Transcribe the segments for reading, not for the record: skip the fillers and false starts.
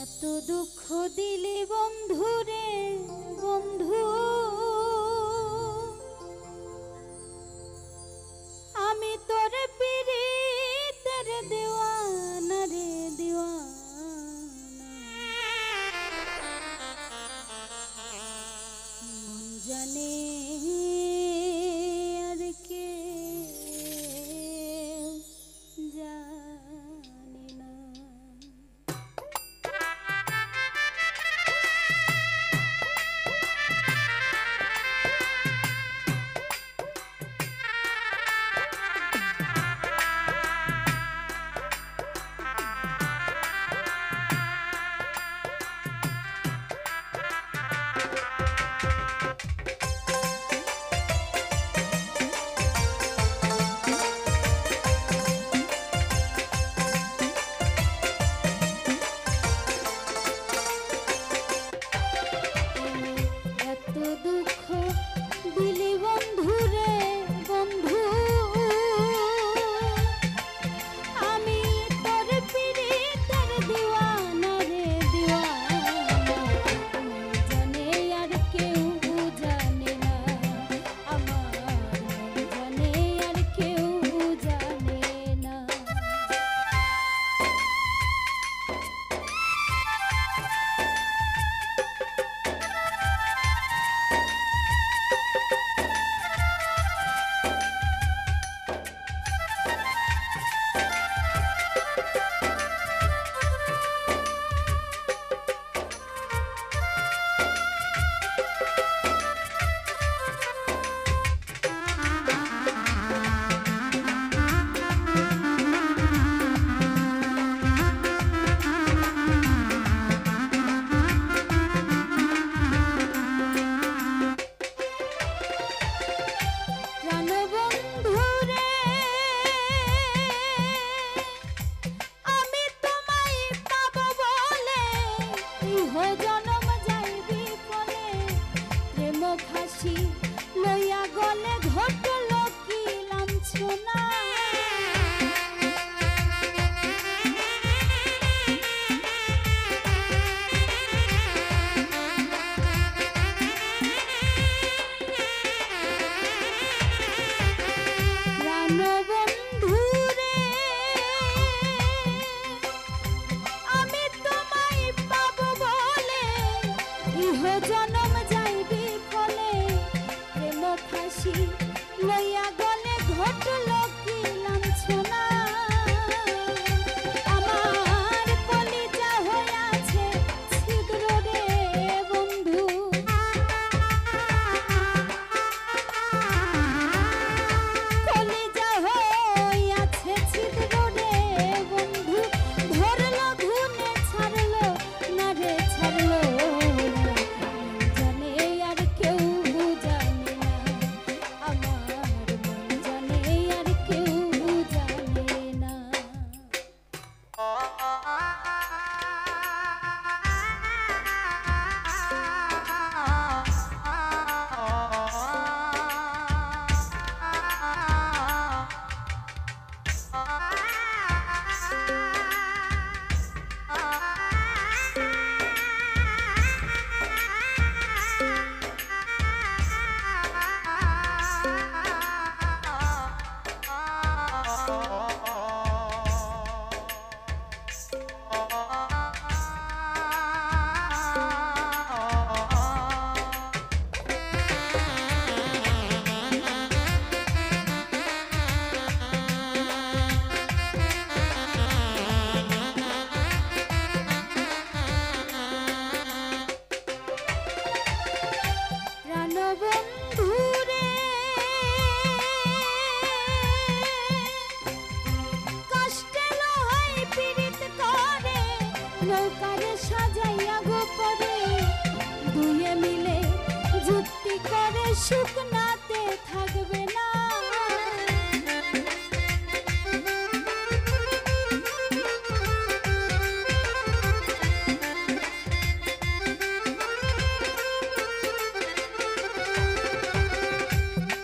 এত দুঃখ দিলি বন্ধু রে বন্ধু, আমি তোর পীড়িতের দেওয়ানা রে দেওয়ানা। মন জানে আর কে জানে না। লইয়া গলে ঘটল কি লাঞ্ছনা। প্রাণবন্ধু রে আমি তোমায় পাবো বলে ইহ জনম যাইবি ফলে প্রেম ফাঁসি লইয়া গলে ঘটল কি লাঞ্ছনা। আমার কলিজা হইয়াছে ছিদ্র রে বন্ধু, কলিজা হইয়াছে ছিদ্র রে বন্ধু। ধরল ঘুনে ছাড়লো না রে ছাড়লো না, জানে আর কেউ জানে না। আমার মন জানে আর কেউ জানে না। প্রাণবন্ধু রে কষ্টে লহাই পীড়িত করে নৌকারে সাজাইয়া গোপরে, দুয়ে মিলে যুক্তি করে শুকনাতে থাকবে না।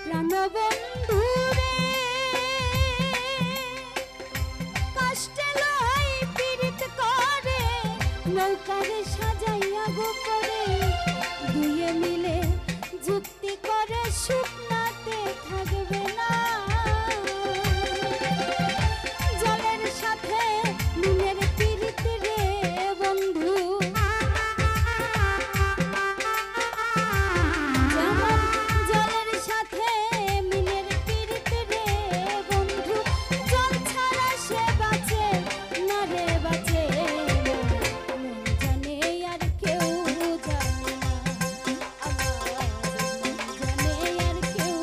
প্রাণবন্ধু রে কষ্টে লহাই পীড়িত করে নৌকারে সাজাইয়া গোপরে দুয়ে মিলে যুক্তি করে শুকনাতে থাকবে না জলের সাথে নুনের পিরিত রে বন্ধু যেমন জলের সাথে মিনের পিরিত রে বন্ধু জল ছাড়া সে বাঁচে না রে বাঁচে জানে আর কেউ জানে না জানে আর কেউ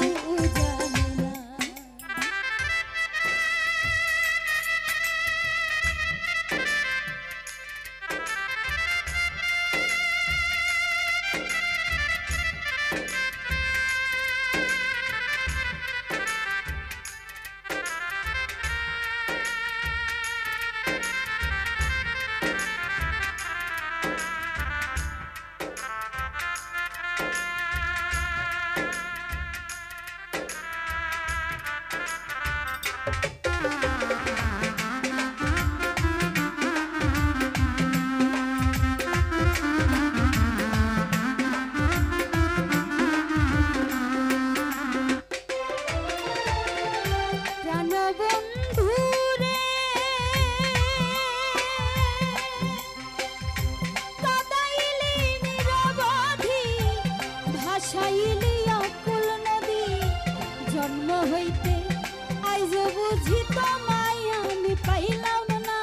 জানে না ভাসাইলি অকুল নদী জন্ম হইতে আইজ বুঝি তোমায় আমি পাইলাম না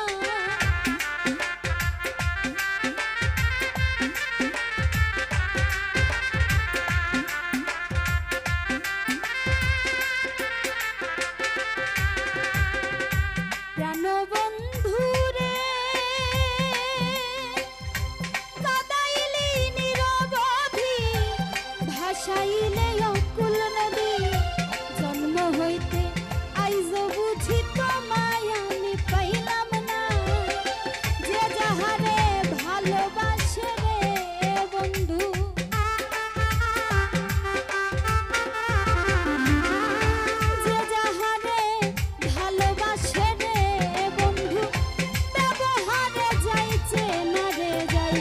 প্রাণবন্ধু রে কাদাইলি নিরবধি ভাসাইলে অকুল নদী জন্ম হইতে আইজ বুঝি তোমায় আমি পাইলাম না যে যাহারে ভালোবাসে রে বন্ধু যে যাহারে ভালোবাসে রে বন্ধু ব্যবহারে যাইছে না রে যাই